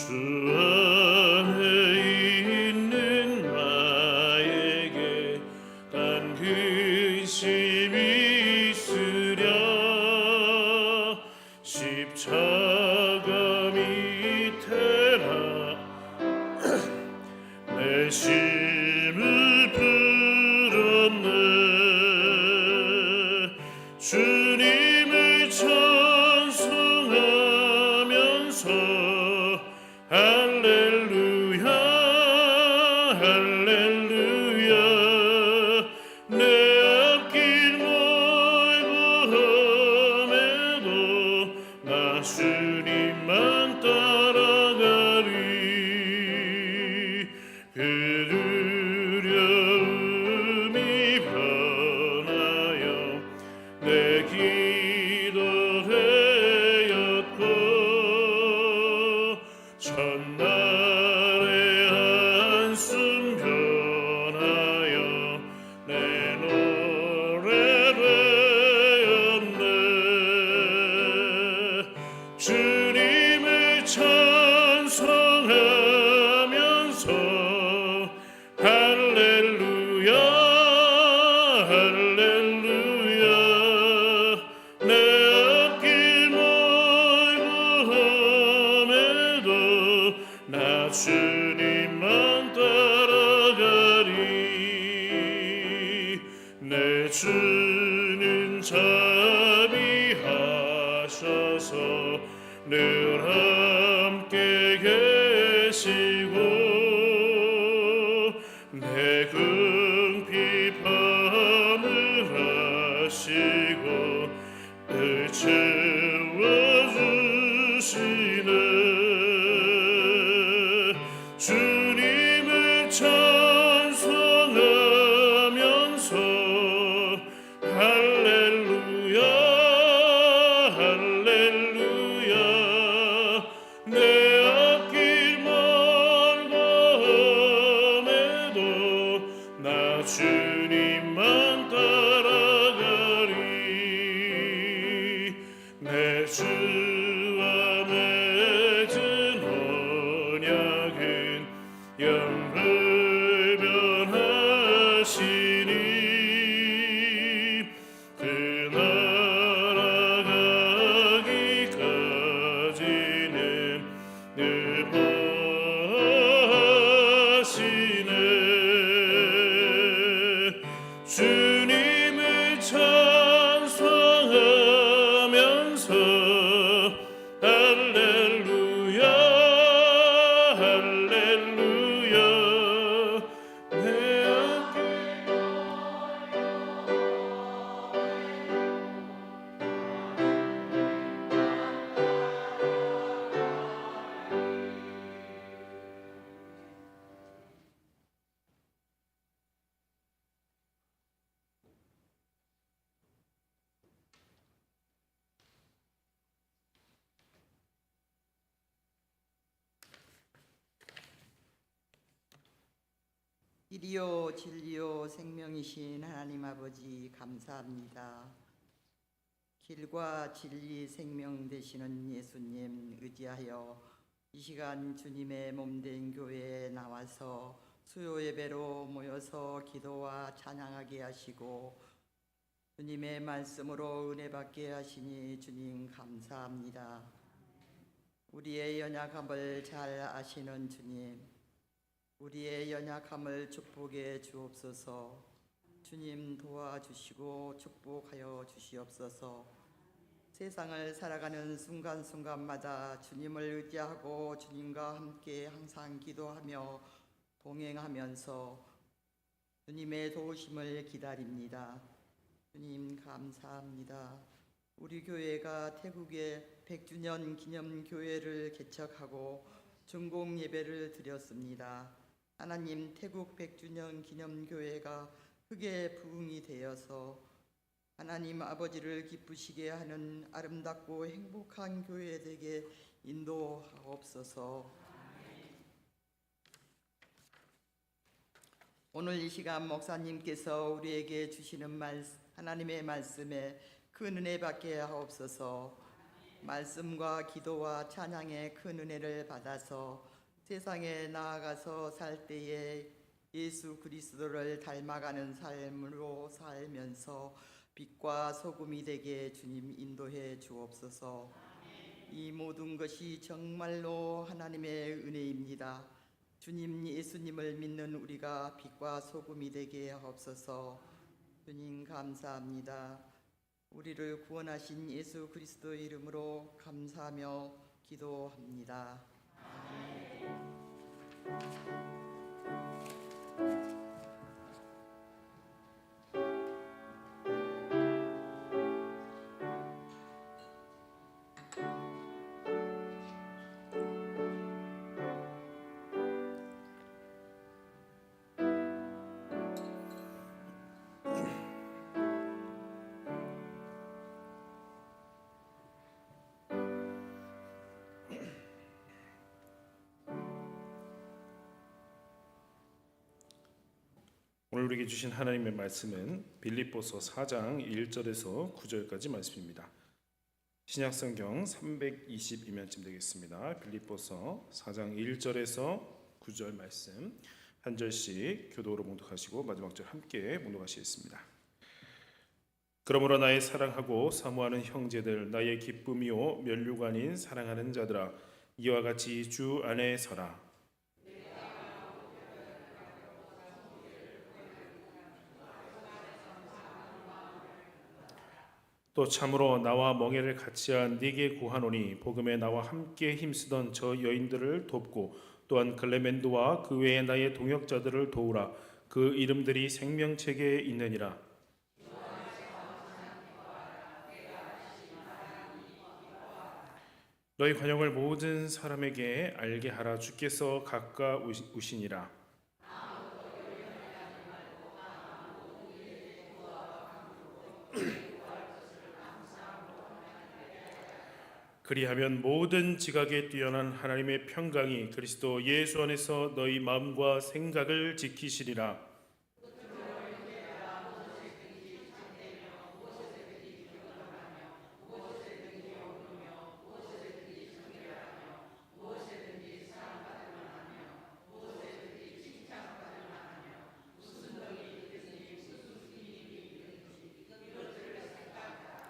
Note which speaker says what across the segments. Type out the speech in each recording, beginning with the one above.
Speaker 1: 주 안에 있는 나에게 단 근심이 있으랴. 십자가 밑에나 내 심을 풀었네. 주님을 찬송하면서 할렐루야 할렐루야. 내 앞길 멀고 험해도 나 주님만 따라가리. 그 두려움이 변하여 내 기도 되었고, 첫날의 한숨 변하여 내 노래 되었네. 주님을 찬송하면서 할렐루야 할렐루야. 내 앞길 멀고 험해도 나 주님만 따라가리. 내 주는 자비하셔서 늘 함께 계시고, 내 궁핍함을 하시고 늘 채워주시네. 주님을 찬송하면서 할렐루야 할렐루야. 내 앞길 멀고 험해도 나 주님만 따라가리. 내 주와 맺은 언약은 영불변하시니, 그 나라 가기까지는 늘 보하시네. 주님을 찬송하면서 할렐루야 할렐루야. 내 앞길
Speaker 2: 길이요 진리요 생명이신 하나님 아버지, 감사합니다. 길과 진리 생명 되시는 예수님 의지하여 이 시간 주님의 몸된 교회에 나와서 수요 예배로 모여서 기도와 찬양하게 하시고 주님의 말씀으로 은혜 받게 하시니 주님 감사합니다. 우리의 연약함을 잘 아시는 주님, 우리의 연약함을 축복해 주옵소서. 주님 도와주시고 축복하여 주시옵소서. 세상을 살아가는 순간순간마다 주님을 의지하고 주님과 함께 항상 기도하며 동행하면서 주님의 도우심을 기다립니다. 주님 감사합니다. 우리 교회가 태국의 100주년 기념교회를 개척하고 중공 예배를 드렸습니다. 하나님, 태국 100주년 기념교회가 크게 부흥이 되어서 하나님 아버지를 기쁘시게 하는 아름답고 행복한 교회 되게 인도하옵소서. 오늘 이 시간 목사님께서 우리에게 주시는 하나님의 말씀에 큰 은혜 받게 하옵소서. 말씀과 기도와 찬양의 큰 은혜를 받아서 세상에 나아가서 살 때에 예수 그리스도를 닮아가는 삶으로 살면서 빛과 소금이 되게 주님 인도해 주옵소서. 이 모든 것이 정말로 하나님의 은혜입니다. 주님 예수님을 믿는 우리가 빛과 소금이 되게 하옵소서. 주님 감사합니다. 우리를 구원하신 예수 그리스도의 이름으로 감사하며 기도합니다.
Speaker 1: 오늘 우리에게 주신 하나님의 말씀은 빌립보서 4장 1절에서 9절까지 말씀입니다. 신약성경 322면쯤 되겠습니다. 빌립보서 4장 1절에서 9절 말씀 한 절씩 교독으로 봉독하시고 마지막 절 함께 봉독하시겠습니다. 그러므로 나의 사랑하고 사모하는 형제들, 나의 기쁨이요 면류가 아닌 사랑하는 자들아, 이와 같이 주 안에 서라. 또 참으로 나와 멍에를 같이한 네게 구하노니, 복음에 나와 함께 힘쓰던 저 여인들을 돕고 또한 클레멘도와 그 외에 나의 동역자들을 도우라. 그 이름들이 생명책에 있느니라. 너희 관용을 모든 사람에게 알게 하라. 주께서 가까우시니라. 그리하면 모든 지각에 뛰어난 하나님의 평강이 그리스도 예수 안에서 너희 마음과 생각을 지키시리라.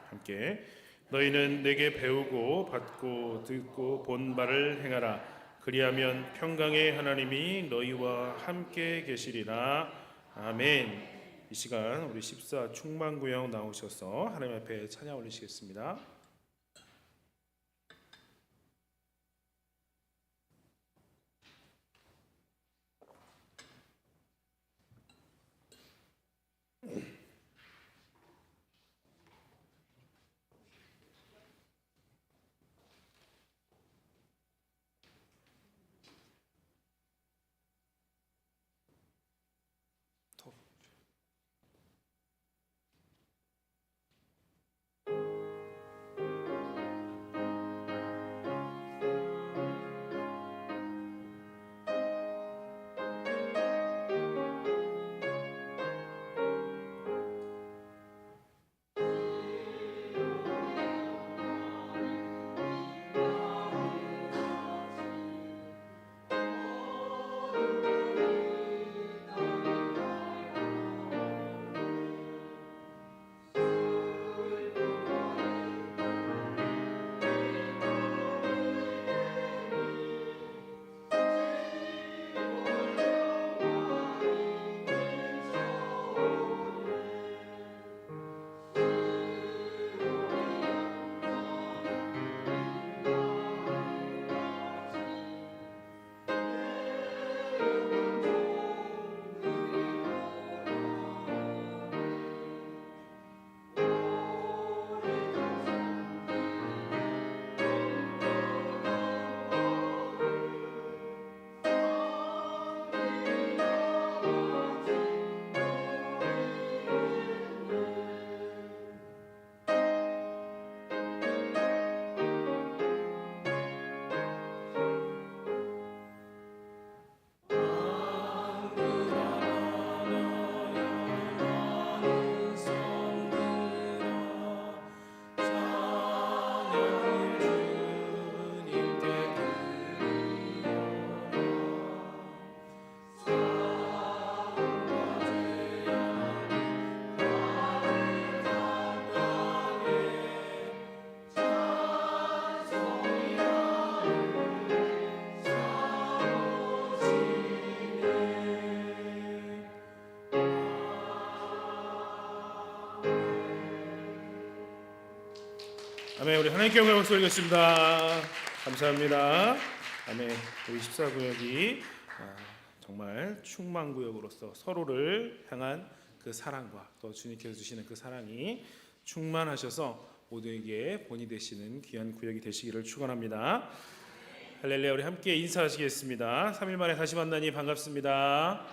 Speaker 1: 함께 너희는 내게 배우고 받고 듣고 본 바를 행하라. 그리하면 평강의 하나님이 너희와 함께 계시리라. 아멘. 이 시간 우리 14 충만구역 나오셔서 하나님 앞에 찬양 올리시겠습니다. 아멘. 우리 하나님께 영광 박수 올리겠습니다. 감사합니다. 아멘. 우리 14구역이 정말 충만구역으로서 서로를 향한 그 사랑과 또 주님께서 주시는 그 사랑이 충만하셔서 모두에게 본이 되시는 귀한 구역이 되시기를 축원합니다. 할렐루야. 우리 함께 인사하시겠습니다. 3일 만에 다시 만나니 반갑습니다.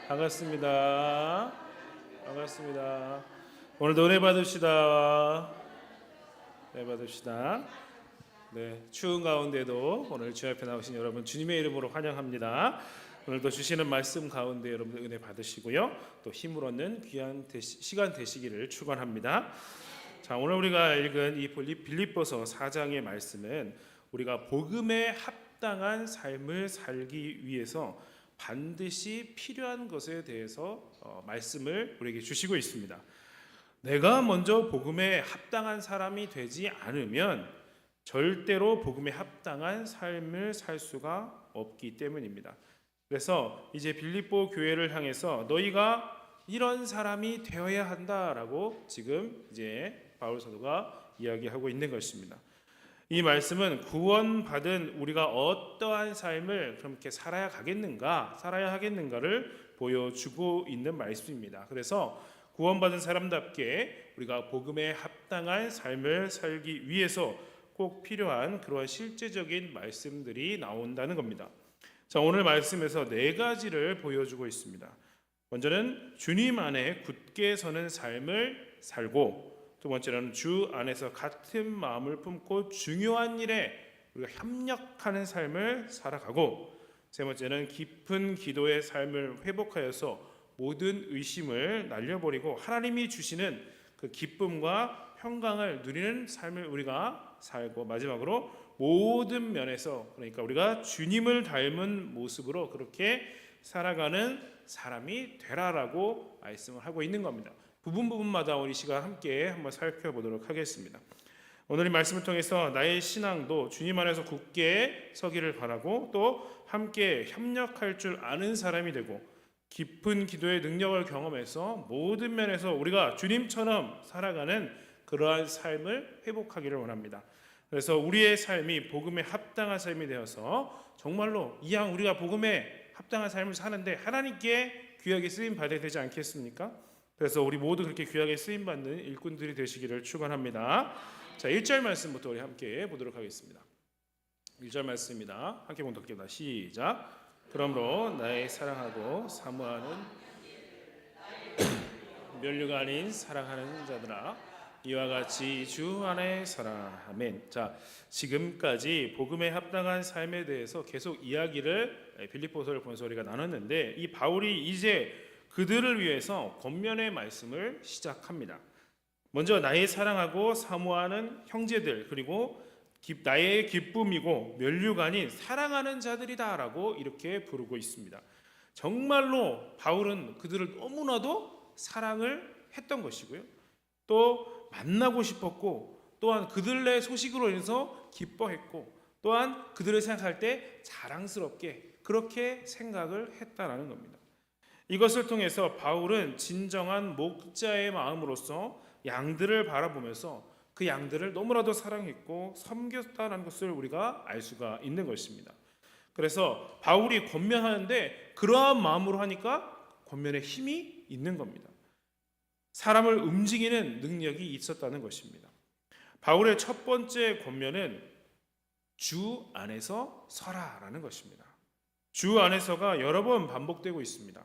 Speaker 1: 반갑습니다. 반갑습니다. 오늘도 은혜 받읍시다. 은혜 받읍시다. 네, 추운 가운데도 오늘 주 앞에 나오신 여러분 주님의 이름으로 환영합니다. 오늘도 주시는 말씀 가운데 여러분들 은혜 받으시고요. 또 힘을 얻는 귀한 시간 되시기를 축원합니다. 자, 오늘 우리가 읽은 이 빌립보서 4장의 말씀은 우리가 복음에 합당한 삶을 살기 위해서 반드시 필요한 것에 대해서 말씀을 우리에게 주시고 있습니다. 내가 먼저 복음에 합당한 사람이 되지 않으면 절대로 복음에 합당한 삶을 살 수가 없기 때문입니다. 그래서 이제 빌립보 교회를 향해서 너희가 이런 사람이 되어야 한다라고 지금 이제 바울 사도가 이야기하고 있는 것입니다. 이 말씀은 구원받은 우리가 어떠한 삶을 그렇게 살아야 하겠는가를 보여주고 있는 말씀입니다. 그래서 구원받은 사람답게 우리가 복음에 합당한 삶을 살기 위해서 꼭 필요한 그러한 실제적인 말씀들이 나온다는 겁니다. 자, 오늘 말씀에서 4가지를 보여주고 있습니다. 먼저는 주님 안에 굳게 서는 삶을 살고, 두 번째는 주 안에서 같은 마음을 품고 중요한 일에 우리가 협력하는 삶을 살아가고, 세 번째는 깊은 기도의 삶을 회복하여서 모든 의심을 날려버리고 하나님이 주시는 그 기쁨과 평강을 누리는 삶을 우리가 살고, 마지막으로 모든 면에서 그러니까 우리가 주님을 닮은 모습으로 그렇게 살아가는 사람이 되라라고 말씀을 하고 있는 겁니다. 부분마다 우리 시간 함께 한번 살펴보도록 하겠습니다. 오늘 이 말씀을 통해서 나의 신앙도 주님 안에서 굳게 서기를 바라고 또 함께 협력할 줄 아는 사람이 되고 깊은 기도의 능력을 경험해서 모든 면에서 우리가 주님처럼 살아가는 그러한 삶을 회복하기를 원합니다. 그래서 우리의 삶이 복음에 합당한 삶이 되어서 정말로 이왕 우리가 복음에 합당한 삶을 사는데 하나님께 귀하게 쓰임 받아야 되지 않겠습니까? 그래서 우리 모두 그렇게 귀하게 쓰임 받는 일꾼들이 되시기를 축원합니다. 자, 1절 말씀부터 우리 함께 보도록 하겠습니다. 1절 말씀입니다. 함께 봉독합니다. 시작. 그러므로 나의 사랑하고 사모하는 면류가 아닌 사랑하는 자들아, 이와 같이 주 안에 살아. 아멘. 자, 지금까지 복음에 합당한 삶에 대해서 계속 이야기를 빌립보서를 본서 우리가 나눴는데, 이 바울이 이제 그들을 위해서 겉면의 말씀을 시작합니다. 먼저 나의 사랑하고 사모하는 형제들, 그리고 나의 기쁨이고 면류가 아닌 사랑하는 자들이다라고 이렇게 부르고 있습니다. 정말로 바울은 그들을 너무나도 사랑을 했던 것이고요, 또 만나고 싶었고, 또한 그들의 소식으로 인해서 기뻐했고, 또한 그들을 생각할 때 자랑스럽게 그렇게 생각을 했다라는 겁니다. 이것을 통해서 바울은 진정한 목자의 마음으로서 양들을 바라보면서 그 양들을 너무나도 사랑했고 섬겼다는 것을 우리가 알 수가 있는 것입니다. 그래서 바울이 권면하는데 그러한 마음으로 하니까 권면에 힘이 있는 겁니다. 사람을 움직이는 능력이 있었다는 것입니다. 바울의 첫 번째 권면은 주 안에서 서라라는 것입니다. 주 안에서가 여러 번 반복되고 있습니다.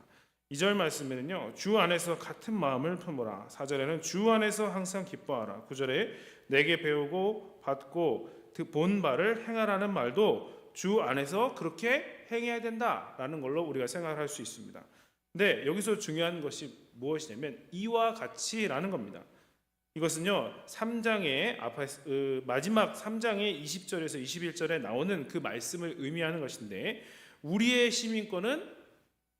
Speaker 1: 2절 말씀에는요, 주 안에서 같은 마음을 품으라. 4절에는 주 안에서 항상 기뻐하라. 9절에 내게 배우고 받고 본 바를 행하라는 말도 주 안에서 그렇게 행해야 된다라는 걸로 우리가 생각할 수 있습니다. 근데 여기서 중요한 것이 무엇이냐면 이와 같이라는 겁니다. 이것은요, 3장의 마지막 3장의 20절에서 21절에 나오는 그 말씀을 의미하는 것인데, 우리의 시민권은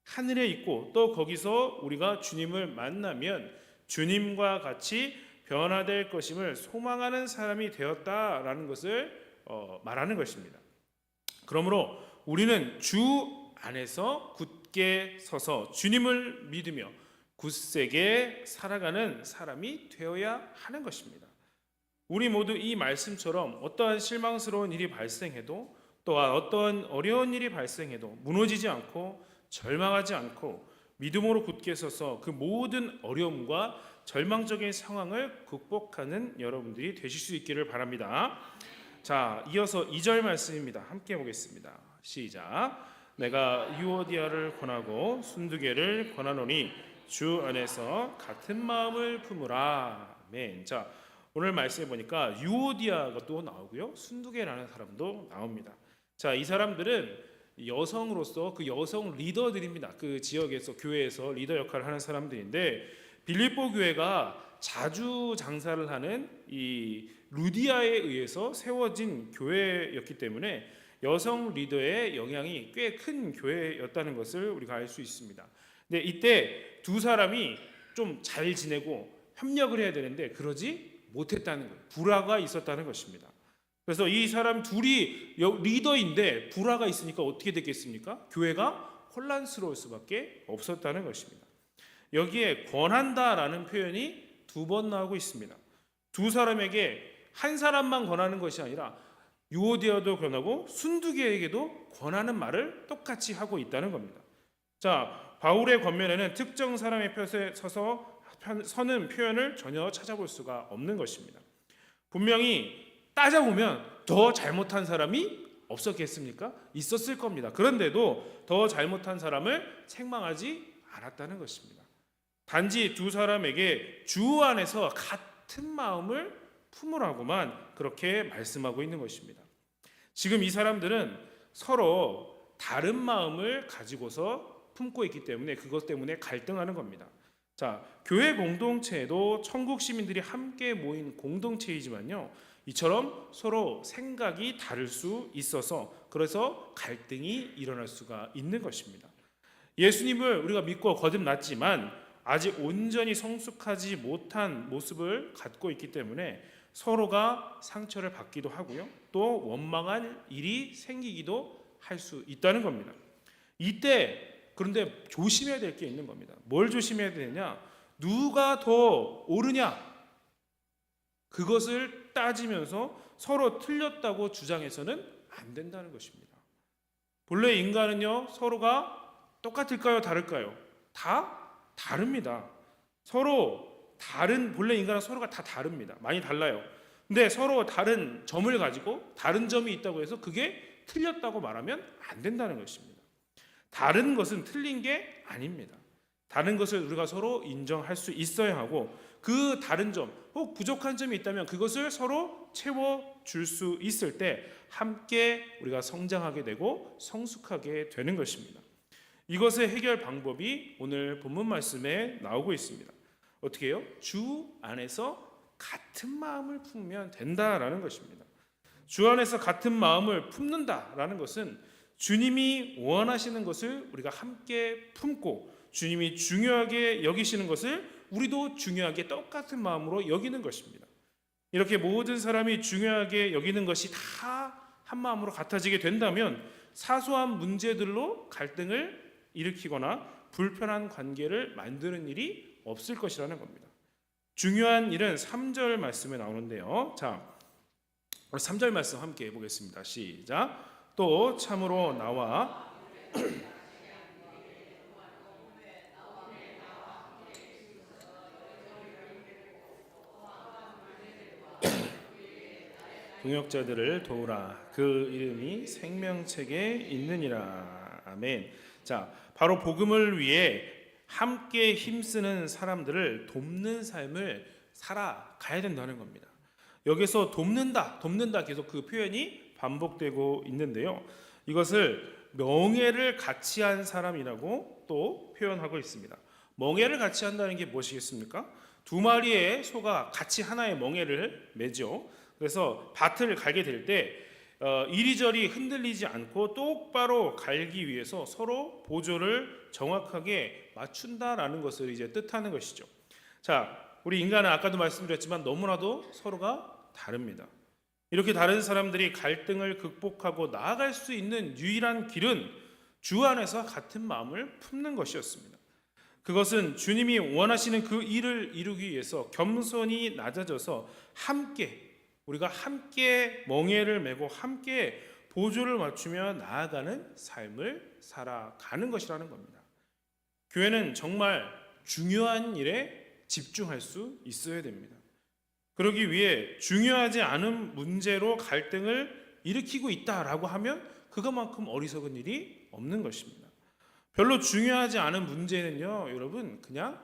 Speaker 1: 하늘에 있고 또 거기서 우리가 주님을 만나면 주님과 같이 변화될 것임을 소망하는 사람이 되었다라는 것을 말하는 것입니다. 그러므로 우리는 주 안에서 굳게 서서 주님을 믿으며 굳세게 살아가는 사람이 되어야 하는 것입니다. 우리 모두 이 말씀처럼 어떠한 실망스러운 일이 발생해도, 또한 어떠한 어려운 일이 발생해도 무너지지 않고 절망하지 않고 믿음으로 굳게 서서 그 모든 어려움과 절망적인 상황을 극복하는 여러분들이 되실 수 있기를 바랍니다. 자, 이어서 2절 말씀입니다. 함께 보겠습니다. 시작. 내가 유오디아를 권하고 순두개를 권하노니 주 안에서 같은 마음을 품으라. 아멘. 자, 오늘 말씀해 보니까 유오디아가 또 나오고요, 순두개라는 사람도 나옵니다. 자, 이 사람들은 여성으로서 그 여성 리더들입니다. 그 지역에서, 교회에서 리더 역할을 하는 사람들인데, 빌립보 교회가 자주 장사를 하는 이 루디아에 의해서 세워진 교회였기 때문에 여성 리더의 영향이 꽤 큰 교회였다는 것을 우리가 알 수 있습니다. 근데 이때 두 사람이 좀 잘 지내고 협력을 해야 되는데 그러지 못했다는 거예요. 불화가 있었다는 것입니다. 그래서 이 사람 둘이 리더인데 불화가 있으니까 어떻게 됐겠습니까? 교회가 혼란스러울 수밖에 없었다는 것입니다. 여기에 권한다라는 표현이 두 번 나오고 있습니다. 두 사람에게 한 사람만 권하는 것이 아니라 유오디아도 권하고 순두개에게도 권하는 말을 똑같이 하고 있다는 겁니다. 자, 바울의 권면에는 특정 사람의 편에 서는 표현을 전혀 찾아볼 수가 없는 것입니다. 분명히 따져보면 더 잘못한 사람이 없었겠습니까? 있었을 겁니다. 그런데도 더 잘못한 사람을 책망하지 않았다는 것입니다. 단지 두 사람에게 주 안에서 같은 마음을 품으라고만 그렇게 말씀하고 있는 것입니다. 지금 이 사람들은 서로 다른 마음을 가지고서 품고 있기 때문에 그것 때문에 갈등하는 겁니다. 자, 교회 공동체도 천국 시민들이 함께 모인 공동체이지만요, 이처럼 서로 생각이 다를 수 있어서 그래서 갈등이 일어날 수가 있는 것입니다. 예수님을 우리가 믿고 거듭났지만 아직 온전히 성숙하지 못한 모습을 갖고 있기 때문에 서로가 상처를 받기도 하고요, 또 원망할 일이 생기기도 할 수 있다는 겁니다. 이때 그런데 조심해야 될 게 있는 겁니다. 뭘 조심해야 되느냐? 누가 더 옳으냐? 그것을 따지면서 서로 틀렸다고 주장해서는 안 된다는 것입니다. 본래 인간은요, 서로가 똑같을까요? 다를까요? 다 다릅니다. 서로 다른, 본래 인간은 서로가 다 다릅니다. 많이 달라요. 근데 서로 다른 점을 가지고 다른 점이 있다고 해서 그게 틀렸다고 말하면 안 된다는 것입니다. 다른 것은 틀린 게 아닙니다. 다른 것을 우리가 서로 인정할 수 있어야 하고, 그 다른 점, 혹 부족한 점이 있다면 그것을 서로 채워줄 수 있을 때 함께 우리가 성장하게 되고 성숙하게 되는 것입니다. 이것의 해결 방법이 오늘 본문 말씀에 나오고 있습니다. 어떻게 해요? 주 안에서 같은 마음을 품으면 된다라는 것입니다. 주 안에서 같은 마음을 품는다라는 것은 주님이 원하시는 것을 우리가 함께 품고 주님이 중요하게 여기시는 것을 우리도 중요하게 똑같은 마음으로 여기는 것입니다. 이렇게 모든 사람이 중요하게 여기는 것이 다 한 마음으로 같아지게 된다면 사소한 문제들로 갈등을 일으키거나 불편한 관계를 만드는 일이 없을 것이라는 겁니다. 중요한 일은 3절 말씀에 나오는데요. 자, 3절 말씀 함께 해보겠습니다. 시작. 또 참으로 나와 동역자들을 도우라. 그 이름이 생명책에 있느니라. 아멘. 자, 바로 복음을 위해 함께 힘쓰는 사람들을 돕는 삶을 살아가야 된다는 겁니다. 여기서 돕는다 계속 그 표현이 반복되고 있는데요, 이것을 명예를 같이 한 사람이라고 또 표현하고 있습니다. 멍에를 같이 한다는 게 무엇이겠습니까? 두 마리의 소가 같이 하나의 멍에를 매죠. 그래서 밭을 갈게 될 때 이리저리 흔들리지 않고 똑바로 갈기 위해서 서로 보조를 정확하게 맞춘다라는 것을 이제 뜻하는 것이죠. 자, 우리 인간은 아까도 말씀드렸지만 너무나도 서로가 다릅니다. 이렇게 다른 사람들이 갈등을 극복하고 나아갈 수 있는 유일한 길은 주 안에서 같은 마음을 품는 것이었습니다. 그것은 주님이 원하시는 그 일을 이루기 위해서 겸손히 낮아져서 함께 우리가 함께 멍에를 메고 함께 보조를 맞추며 나아가는 삶을 살아가는 것이라는 겁니다. 교회는 정말 중요한 일에 집중할 수 있어야 됩니다. 그러기 위해 중요하지 않은 문제로 갈등을 일으키고 있다라고 하면 그것만큼 어리석은 일이 없는 것입니다. 별로 중요하지 않은 문제는요, 여러분 그냥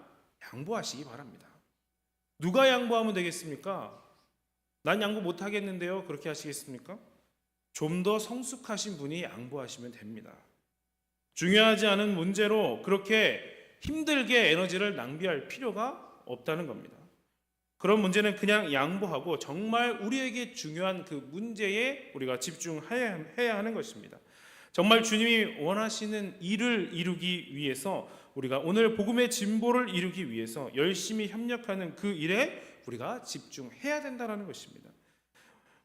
Speaker 1: 양보하시기 바랍니다. 누가 양보하면 되겠습니까? 난 양보 못 하겠는데요. 그렇게 하시겠습니까? 좀 더 성숙하신 분이 양보하시면 됩니다. 중요하지 않은 문제로 그렇게 힘들게 에너지를 낭비할 필요가 없다는 겁니다. 그런 문제는 그냥 양보하고 정말 우리에게 중요한 그 문제에 우리가 집중해야 하는 것입니다. 정말 주님이 원하시는 일을 이루기 위해서 우리가 오늘 복음의 진보를 이루기 위해서 열심히 협력하는 그 일에 우리가 집중해야 된다는 것입니다.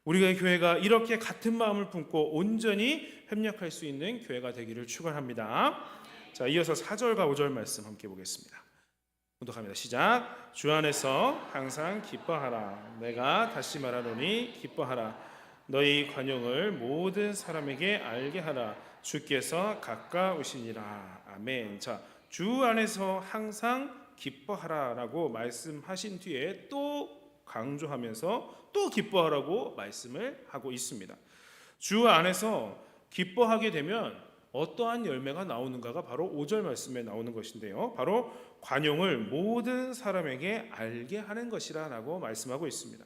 Speaker 1: 우리가 교회가 이렇게 같은 마음을 품고 온전히 협력할 수 있는 교회가 되기를 축원합니다. 자, 이어서 4절과 5절 말씀 함께 보겠습니다. 공독합니다. 시작. 주 안에서 항상 기뻐하라. 내가 다시 말하노니 기뻐하라. 너희 관용을 모든 사람에게 알게 하라. 주께서 가까우시니라. 아멘. 자, 주 안에서 항상 기뻐하라라고 말씀하신 뒤에 또 강조하면서 또 기뻐하라고 말씀을 하고 있습니다. 주 안에서 기뻐하게 되면 어떠한 열매가 나오는가가 바로 5절 말씀에 나오는 것인데요. 바로 관용을 모든 사람에게 알게 하는 것이라고 말씀하고 있습니다.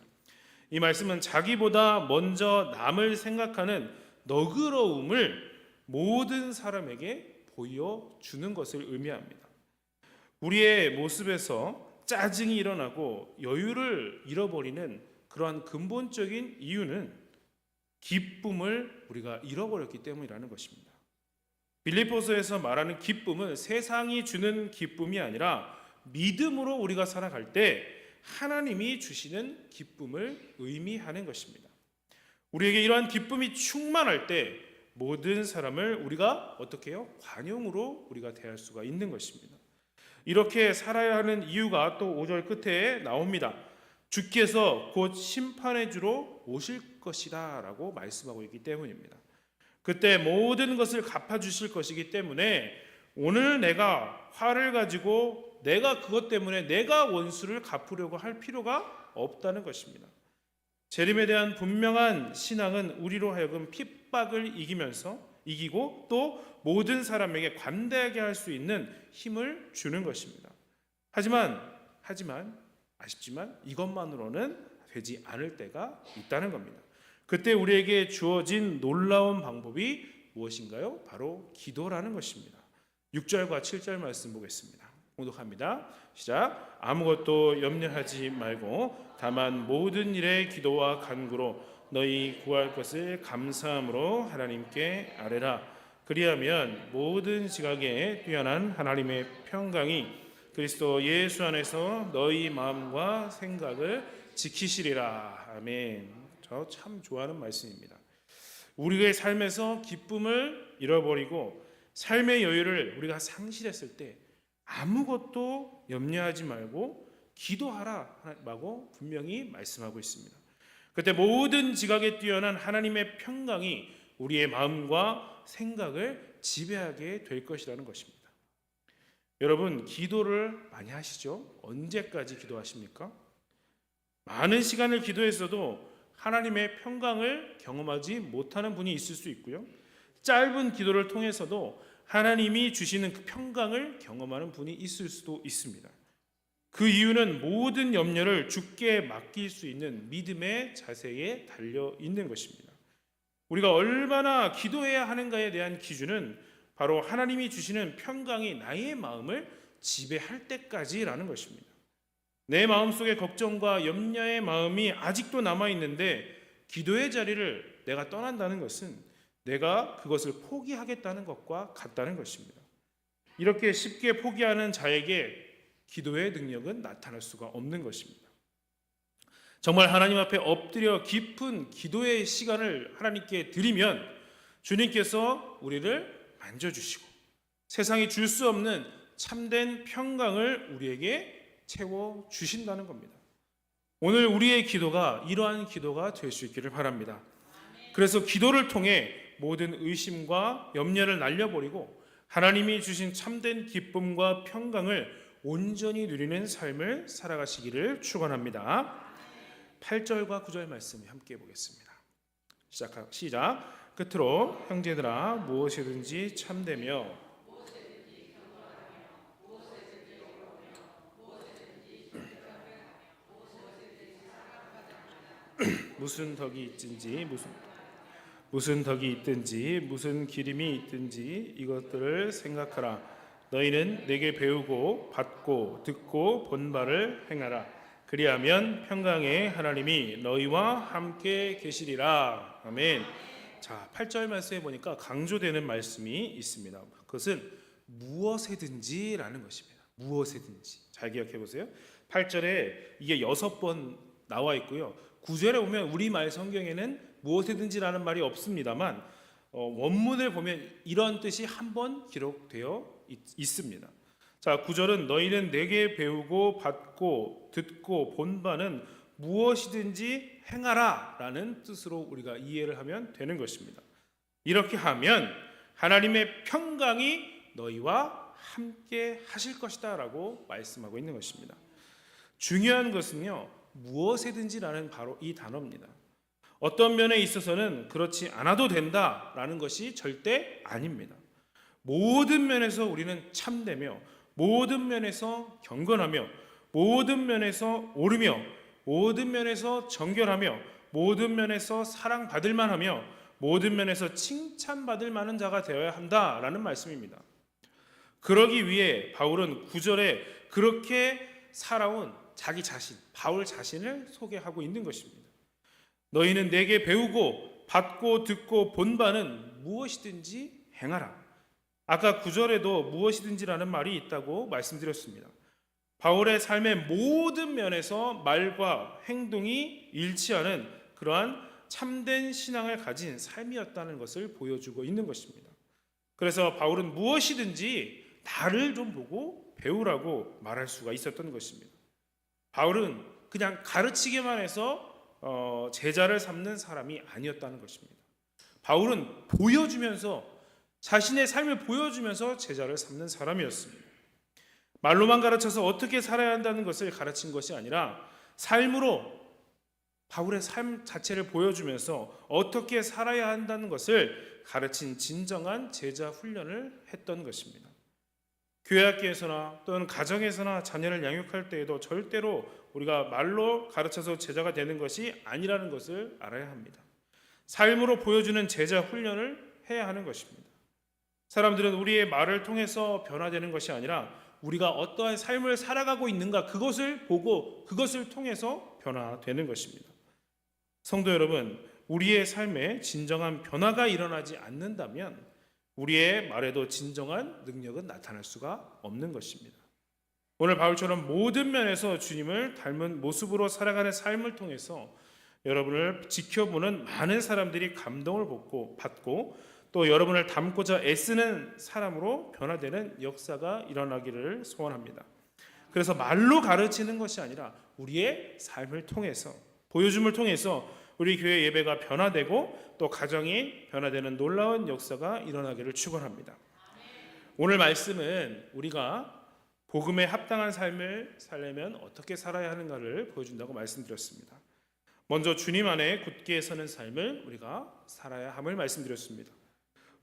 Speaker 1: 이 말씀은 자기보다 먼저 남을 생각하는 너그러움을 모든 사람에게 보여주는 것을 의미합니다. 우리의 모습에서 짜증이 일어나고 여유를 잃어버리는 그러한 근본적인 이유는 기쁨을 우리가 잃어버렸기 때문이라는 것입니다. 빌립보서에서 말하는 기쁨은 세상이 주는 기쁨이 아니라 믿음으로 우리가 살아갈 때 하나님이 주시는 기쁨을 의미하는 것입니다. 우리에게 이러한 기쁨이 충만할 때 모든 사람을 우리가 어떻게 해요? 관용으로 우리가 대할 수가 있는 것입니다. 이렇게 살아야 하는 이유가 또 5절 끝에 나옵니다. 주께서 곧 심판의 주로 오실 것이다 라고 말씀하고 있기 때문입니다. 그때 모든 것을 갚아주실 것이기 때문에 오늘 내가 화를 가지고 내가 그것 때문에 내가 원수를 갚으려고 할 필요가 없다는 것입니다. 재림에 대한 분명한 신앙은 우리로 하여금 핍박을 이기고 또 모든 사람에게 관대하게 할 수 있는 힘을 주는 것입니다. 하지만 아쉽지만 이것만으로는 되지 않을 때가 있다는 겁니다. 그때 우리에게 주어진 놀라운 방법이 무엇인가요? 바로 기도라는 것입니다. 6절과 7절 말씀 보겠습니다. 공독합니다. 시작. 아무것도 염려하지 말고 다만 모든 일에 기도와 간구로 너희 구할 것을 감사함으로 하나님께 아뢰라. 그리하면 모든 지각에 뛰어난 하나님의 평강이 그리스도 예수 안에서 너희 마음과 생각을 지키시리라. 아멘. 저 참 좋아하는 말씀입니다. 우리의 삶에서 기쁨을 잃어버리고 삶의 여유를 우리가 상실했을 때 아무것도 염려하지 말고 기도하라고 분명히 말씀하고 있습니다. 그때 모든 지각에 뛰어난 하나님의 평강이 우리의 마음과 생각을 지배하게 될 것이라는 것입니다. 여러분, 기도를 많이 하시죠? 언제까지 기도하십니까? 많은 시간을 기도했어도 하나님의 평강을 경험하지 못하는 분이 있을 수 있고요. 짧은 기도를 통해서도 하나님이 주시는 그 평강을 경험하는 분이 있을 수도 있습니다. 그 이유는 모든 염려를 주께 맡길 수 있는 믿음의 자세에 달려 있는 것입니다. 우리가 얼마나 기도해야 하는가에 대한 기준은 바로 하나님이 주시는 평강이 나의 마음을 지배할 때까지라는 것입니다. 내 마음속에 걱정과 염려의 마음이 아직도 남아있는데 기도의 자리를 내가 떠난다는 것은 내가 그것을 포기하겠다는 것과 같다는 것입니다. 이렇게 쉽게 포기하는 자에게 기도의 능력은 나타날 수가 없는 것입니다. 정말 하나님 앞에 엎드려 깊은 기도의 시간을 하나님께 드리면 주님께서 우리를 만져주시고 세상이 줄 수 없는 참된 평강을 우리에게 채워주신다는 겁니다. 오늘 우리의 기도가 이러한 기도가 될 수 있기를 바랍니다. 그래서 기도를 통해 모든 의심과 염려를 날려버리고 하나님이 주신 참된 기쁨과 평강을 온전히 누리는 삶을 살아가시기를 축원합니다. 8절과 9절 말씀 함께 보겠습니다. 시작. 끝으로 형제들아 무엇이든지 참되며 무슨 덕이 있든지 무슨 덕이 있든지 무슨 기림이 있든지 이것들을 생각하라. 너희는 내게 배우고 받고 듣고 본 바를 행하라. 그리하면 평강의 하나님이 너희와 함께 계시리라. 아멘. 자, 8절 말씀에 보니까 강조되는 말씀이 있습니다. 그것은 무엇에든지라는 것입니다. 무엇에든지. 잘 기억해 보세요. 8절에 이게 6번 나와 있고요. 9절에 보면 우리말 성경에는 무엇이든지라는 말이 없습니다만 원문을 보면 이런 뜻이 한 번 기록되어 있습니다. 자, 9절은 너희는 내게 배우고 받고 듣고 본 바는 무엇이든지 행하라 라는 뜻으로 우리가 이해를 하면 되는 것입니다. 이렇게 하면 하나님의 평강이 너희와 함께 하실 것이다 라고 말씀하고 있는 것입니다. 중요한 것은요, 무엇이든지라는 바로 이 단어입니다. 어떤 면에 있어서는 그렇지 않아도 된다라는 것이 절대 아닙니다. 모든 면에서 우리는 참되며 모든 면에서 경건하며 모든 면에서 옳으며 모든 면에서 정결하며 모든 면에서 사랑받을 만하며 모든 면에서 칭찬받을 만한 자가 되어야 한다라는 말씀입니다. 그러기 위해 바울은 9절에 그렇게 살아온 자기 자신, 바울 자신을 소개하고 있는 것입니다. 너희는 내게 배우고 받고 듣고 본 바는 무엇이든지 행하라. 아까 9절에도 무엇이든지라는 말이 있다고 말씀드렸습니다. 바울의 삶의 모든 면에서 말과 행동이 일치하는 그러한 참된 신앙을 가진 삶이었다는 것을 보여주고 있는 것입니다. 그래서 바울은 무엇이든지 나를 좀 보고 배우라고 말할 수가 있었던 것입니다. 바울은 그냥 가르치기만 해서 제자를 삼는 사람이 아니었다는 것입니다. 바울은 보여주면서 자신의 삶을 보여주면서 제자를 삼는 사람이었습니다. 말로만 가르쳐서 어떻게 살아야 한다는 것을 가르친 것이 아니라 삶으로 바울의 삶 자체를 보여주면서 어떻게 살아야 한다는 것을 가르친 진정한 제자 훈련을 했던 것입니다. 교회학교에서나 또는 가정에서나 자녀를 양육할 때에도 절대로 우리가 말로 가르쳐서 제자가 되는 것이 아니라는 것을 알아야 합니다. 삶으로 보여주는 제자 훈련을 해야 하는 것입니다. 사람들은 우리의 말을 통해서 변화되는 것이 아니라 우리가 어떠한 삶을 살아가고 있는가 그것을 보고 그것을 통해서 변화되는 것입니다. 성도 여러분, 우리의 삶에 진정한 변화가 일어나지 않는다면 우리의 말에도 진정한 능력은 나타날 수가 없는 것입니다. 오늘 바울처럼 모든 면에서 주님을 닮은 모습으로 살아가는 삶을 통해서 여러분을 지켜보는 많은 사람들이 감동을 받고 또 여러분을 닮고자 애쓰는 사람으로 변화되는 역사가 일어나기를 소원합니다. 그래서 말로 가르치는 것이 아니라 우리의 삶을 통해서 보여줌을 통해서 우리 교회 예배가 변화되고 또 가정이 변화되는 놀라운 역사가 일어나기를 축원합니다. 오늘 말씀은 우리가 복음에 합당한 삶을 살려면 어떻게 살아야 하는가를 보여준다고 말씀드렸습니다. 먼저 주님 안에 굳게 서는 삶을 우리가 살아야 함을 말씀드렸습니다.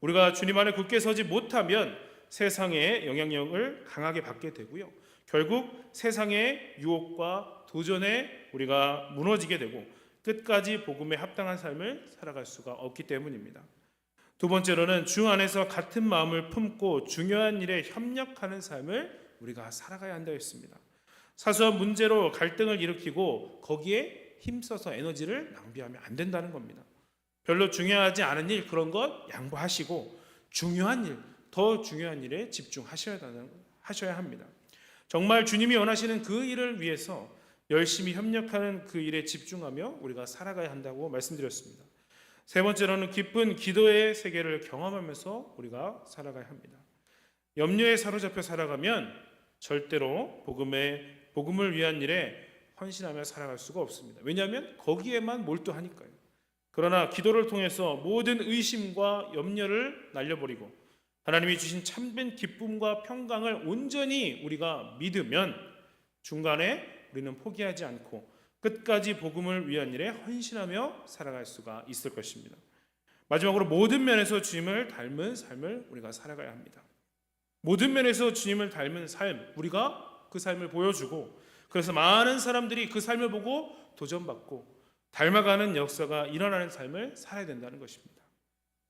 Speaker 1: 우리가 주님 안에 굳게 서지 못하면 세상의 영향력을 강하게 받게 되고요. 결국 세상의 유혹과 도전에 우리가 무너지게 되고 끝까지 복음에 합당한 삶을 살아갈 수가 없기 때문입니다. 두 번째로는 주 안에서 같은 마음을 품고 중요한 일에 협력하는 삶을 우리가 살아가야 한다고 했습니다. 사소한 문제로 갈등을 일으키고 거기에 힘써서 에너지를 낭비하면 안 된다는 겁니다. 별로 중요하지 않은 일 그런 것 양보하시고 중요한 일, 더 중요한 일에 집중하셔야 합니다. 정말 주님이 원하시는 그 일을 위해서 열심히 협력하는 그 일에 집중하며 우리가 살아가야 한다고 말씀드렸습니다. 세 번째로는 깊은 기도의 세계를 경험하면서 우리가 살아가야 합니다. 염려에 사로잡혀 살아가면 절대로 복음을 위한 일에 헌신하며 살아갈 수가 없습니다. 왜냐하면 거기에만 몰두하니까요. 그러나 기도를 통해서 모든 의심과 염려를 날려버리고 하나님이 주신 참된 기쁨과 평강을 온전히 우리가 믿으면 중간에 우리는 포기하지 않고 끝까지 복음을 위한 일에 헌신하며 살아갈 수가 있을 것입니다. 마지막으로 모든 면에서 주님을 닮은 삶을 우리가 살아가야 합니다. 모든 면에서 주님을 닮은 삶, 우리가 그 삶을 보여주고 그래서 많은 사람들이 그 삶을 보고 도전받고 닮아가는 역사가 일어나는 삶을 살아야 된다는 것입니다.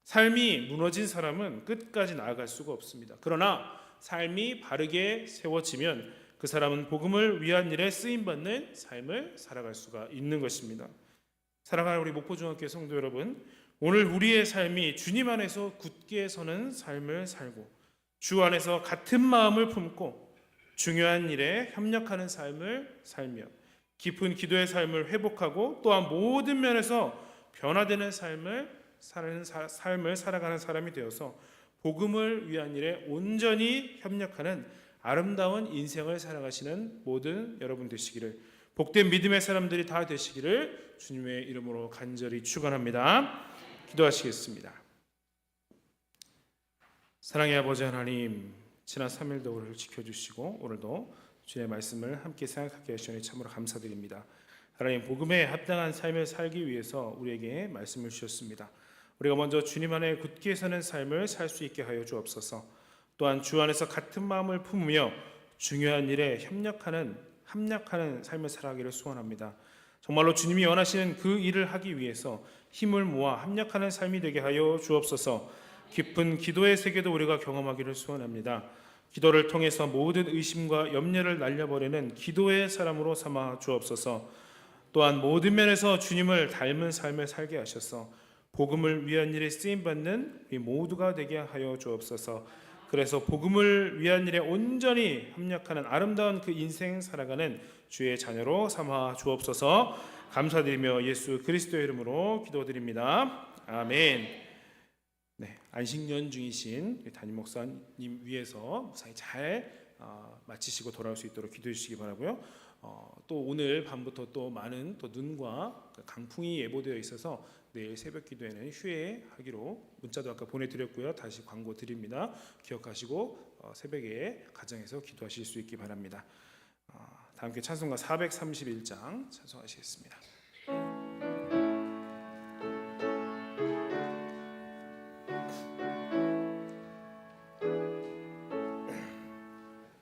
Speaker 1: 삶이 무너진 사람은 끝까지 나아갈 수가 없습니다. 그러나 삶이 바르게 세워지면 그 사람은 복음을 위한 일에 쓰임받는 삶을 살아갈 수가 있는 것입니다. 사랑하는 우리 목포중학교 성도 여러분, 오늘 우리의 삶이 주님 안에서 굳게 서는 삶을 살고 주 안에서 같은 마음을 품고 중요한 일에 협력하는 삶을 살며 깊은 기도의 삶을 회복하고 또한 모든 면에서 변화되는 삶을 살아가는 사람이 되어서 복음을 위한 일에 온전히 협력하는 아름다운 인생을 살아가시는 모든 여러분 되시기를, 복된 믿음의 사람들이 다 되시기를 주님의 이름으로 간절히 축원합니다. 기도하시겠습니다. 사랑의 아버지 하나님, 지난 3일도 우리를 지켜주시고 오늘도 주의 말씀을 함께 생각하게 하시니 참으로 감사드립니다. 하나님, 복음에 합당한 삶을 살기 위해서 우리에게 말씀을 주셨습니다. 우리가 먼저 주님 안에 굳게 사는 삶을 살 수 있게 하여 주옵소서. 또한 주 안에서 같은 마음을 품으며 중요한 일에 협력하는 삶을 살아가기를 소원합니다. 정말로 주님이 원하시는 그 일을 하기 위해서 힘을 모아 협력하는 삶이 되게 하여 주옵소서. 깊은 기도의 세계도 우리가 경험하기를 소원합니다. 기도를 통해서 모든 의심과 염려를 날려버리는 기도의 사람으로 삼아 주옵소서. 또한 모든 면에서 주님을 닮은 삶을 살게 하셔서 복음을 위한 일에 쓰임받는 우리 모두가 되게 하여 주옵소서. 그래서 복음을 위한 일에 온전히 협력하는 아름다운 그 인생 살아가는 주의 자녀로 삼아 주옵소서. 감사드리며 예수 그리스도의 이름으로 기도드립니다. 아멘. 네, 안식년 중이신 담임 목사님 위해서 무사히 잘 마치시고 돌아올 수 있도록 기도해 주시기 바라고요. 또 오늘 밤부터 또 많은 또 눈과 강풍이 예보되어 있어서 내일 새벽 기도에는 휴회하기로 문자도 아까 보내드렸고요. 다시 광고 드립니다. 기억하시고 새벽에 가정에서 기도하실 수 있기 바랍니다. 다 함께 찬송가 431장 찬송하시겠습니다.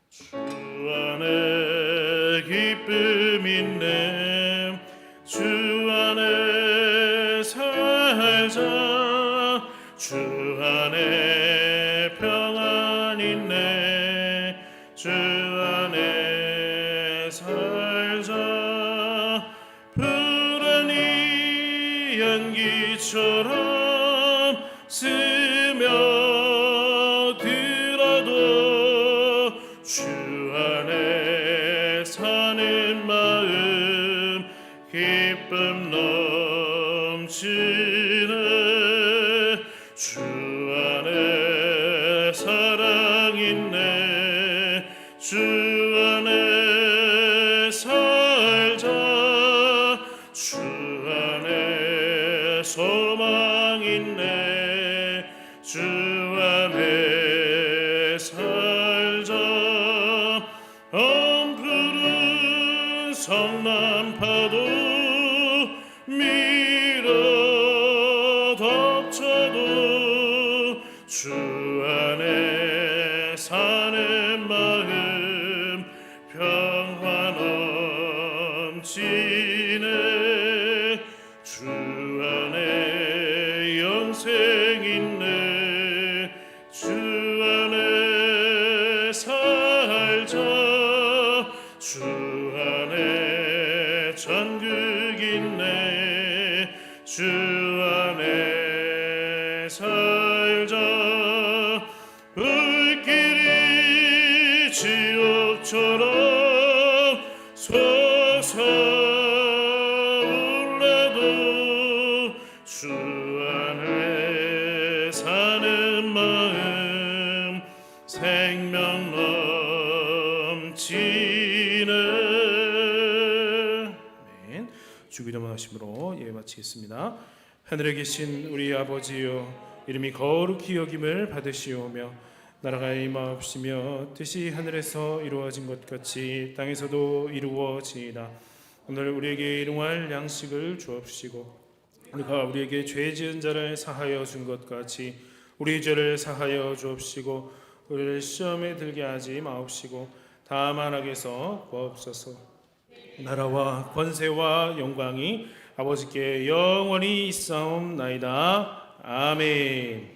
Speaker 1: 주 안에 기쁨 있네, 주 안에 살자, 주 안에 평안 있네, 주 안에 살자. 푸른 이 연기처럼 스며들어도 주 안에 사는 마음 기쁨 넘치네. 주 안에 사랑 있네, 주 안에 살자, 주 안에 소망 있네, 주 안에 살자. 푸른 성난파도 밀어 덮쳐도 주 안에 사는 마음 평화 넘치네. 주 안에 영생 있네, 주 안에 살자, 주 안에 천국 있네, 주 안에 살자. 불길이 지옥처럼 솟아올라도 주 안에 사는 마음 생명 넘치네. 주기도문 하심으로 예배 마치겠습니다. 하늘에 계신 우리 아버지여, 이름이 거룩히 여김을 받으시오며 나라가 임하옵시며 뜻이 하늘에서 이루어진 것 같이 땅에서도 이루어지이다. 오늘 우리에게 일용할 양식을 주옵시고 우리가 우리에게 죄 지은 자를 사하여 준 것 같이 우리 죄를 사하여 주옵시고 우리를 시험에 들게 하지 마옵시고 다만 악에서 구하옵소서. 나라와 권세와 영광이 아버지께 영원히 있사옵나이다. 아멘.